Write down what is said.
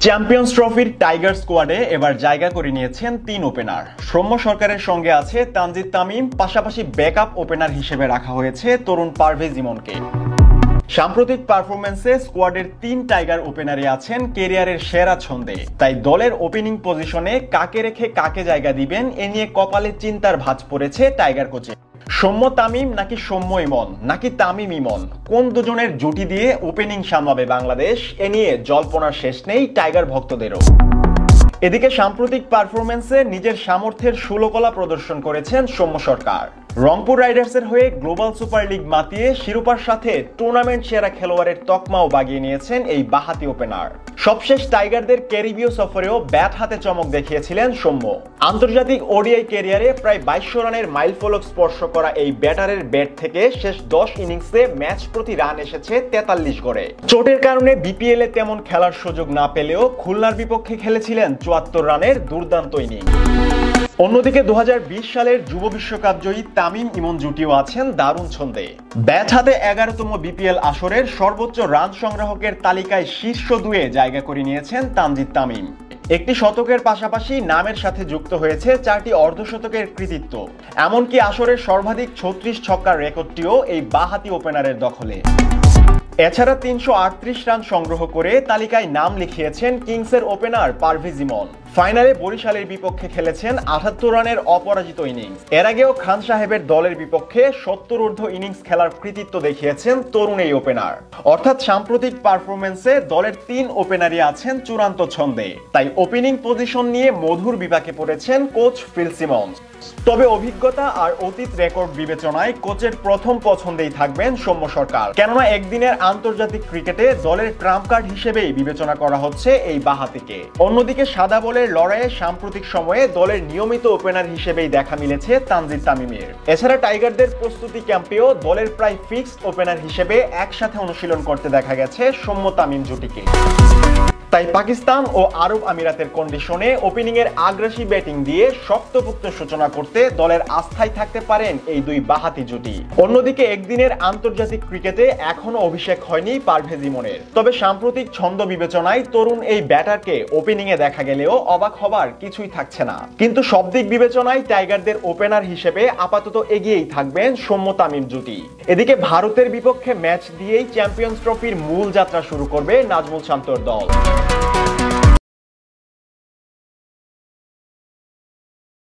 Champions ট্রফির tiger স্কোয়াডে এবার জায়গা করে নিয়েছেন ৩ ওপেনার। সৌম্য সরকারের সঙ্গে আছে তানজিদ তামিম, পাশাপাশি ব্যাকআপ ওপেনার হিসেবে রাখা হয়েছে তরুণ পারভেজ ইমনকে। সাম্প্রতিক পারফরম্যান্সে স্কোয়াডের ৩ টাইগার ওপেনারে আছেন ক্যারিয়ারের সেরা ছন্দে। তাই দলের ওপেনিং পজিশনে কাকে রেখে কাকে জায়গা দিবেন এ নিয়ে কপালে চিন্তার ভাঁজ পড়েছে টাইগার কোচে। সৌম্য তামিম নাকি সৌম্য ইমন নাকি তামিম ইমন, কোন দুজনের জুটি দিয়ে ওপেনিং সামলাবে বাংলাদেশ এ নিয়ে জল্পনার শেষ নেই টাইগার ভক্তদেরও। এদিকে সাম্প্রতিক পারফরম্যান্সে নিজের সামর্থ্যের সুলকলা প্রদর্শন করেছেন সৌম্য সরকার। রংপুর রাইডার্সের হয়ে গ্লোবাল সুপার লিগ মাতিয়ে শিরোপার সাথে টুর্নামেন্ট সেরা খেলোয়াড়ের তকমাও বাগিয়ে নিয়েছেন এই বাঁহাতি ওপেনার। সবশেষ টাইগারদের ক্যারিবীয় সফরেও ব্যাট হাতে চমক দেখিয়েছিলেন সৌম্য। আন্তর্জাতিক ওডিআই ক্যারিয়ারে প্রায় ২২০০ রানের মাইলফলক স্পর্শ করা এই ব্যাটারের ব্যাট থেকে শেষ ১০ ইনিংসে ম্যাচ প্রতি রান এসেছে ৪৩ গড়ে। চোটের কারণে বিপিএল এ তেমন খেলার সুযোগ না পেলেও খুলনার বিপক্ষে খেলেছিলেন ৭৪ রানের দুর্দান্ত ইনিংস। অন্যদিকে ২০২০ সালের যুব বিশ্বকাপ জয়ী তামিম ইমন জুটিও আছেন দারুণ ছন্দে। ব্যাট হাতে ১১তম বিপিএল আসরের সর্বোচ্চ রান সংগ্রাহকের তালিকায় শীর্ষ ২-এ জায়গা করে নিয়েছেন তানজিদ তামিম। একটি শতকের পাশাপাশি নামের সাথে যুক্ত হয়েছে ৪টি অর্ধশতকের কৃতিত্ব। এমনকি আসরের সর্বাধিক ৩৬ ছক্কার রেকর্ডটিও এই বাঁহাতি ওপেনারের দখলে। এছাড়া ৩৩৮ রান সংগ্রহ করে তালিকায় নাম লিখিয়েছেন কিংসের ওপেনার পারভেজ ইমন। ফাইনালে বরিশালের বিপক্ষে খেলেছেন ৭৮ রানের অপরাজিত ইনিংস। এর আগেও খান সাহেবের দলের বিপক্ষে ৭০ ঊর্ধ্ব ইনিংস খেলার কৃতিত্ব দেখিয়েছেন তরুণ এই ওপেনার। অর্থাৎ সাম্প্রতিক পারফরম্যান্সে দলের ৩ ওপেনারই আছেন চূড়ান্ত ছন্দে। তাই ওপেনিং পজিশন নিয়ে মধুর বিপাকে পড়েছেন কোচ ফিল সিমন্স। তবে অভিজ্ঞতা আর অতীত রেকর্ড বিবেচনায় কোচের প্রথম পছন্দেই থাকবেন সৌম্য সরকার। কেননা একদিনের আন্তর্জাতিক ক্রিকেটে দলের ট্রাম্প কার্ড হিসেবেই বিবেচনা করা হচ্ছে এই বাঁহাতিকে। অন্যদিকে সাদা বলের লড়াইয়ে সাম্প্রতিক সময়ে দলের নিয়মিত ওপেনার হিসেবেই দেখা মিলেছে তানজিদ তামিমের। এছাড়া টাইগারদের প্রস্তুতি ক্যাম্পেও দলের প্রায় ফিক্সড ওপেনার হিসেবে একসাথে অনুশীলন করতে দেখা গেছে সৌম্য তামিম জুটিকে। তাই পাকিস্তান ও আরব আমিরাতের কন্ডিশনে ওপেনিং এর আগ্রাসী ব্যাটিং দিয়ে শক্তপোক্ত সূচনা করতে দলের আস্থায় থাকতে পারেন এই দুই বাঁহাতি জুটি। অন্যদিকে একদিনের আন্তর্জাতিক ক্রিকেটে এখনো অভিষেক হয়নি পারভেজ ইমনের। তবে সাম্প্রতিক ছন্দ বিবেচনায় তরুণ এই ব্যাটারকে ওপেনিং এ দেখা গেলেও অবাক হবার কিছুই থাকছে না। কিন্তু সব দিক বিবেচনায় টাইগারদের ওপেনার হিসেবে আপাতত এগিয়েই থাকবেন সৌম্য তামিম জুটি। এদিকে ভারতের বিপক্ষে ম্যাচ দিয়েই চ্যাম্পিয়ন্স ট্রফির মূল যাত্রা শুরু করবে নাজমুল শান্তর দল।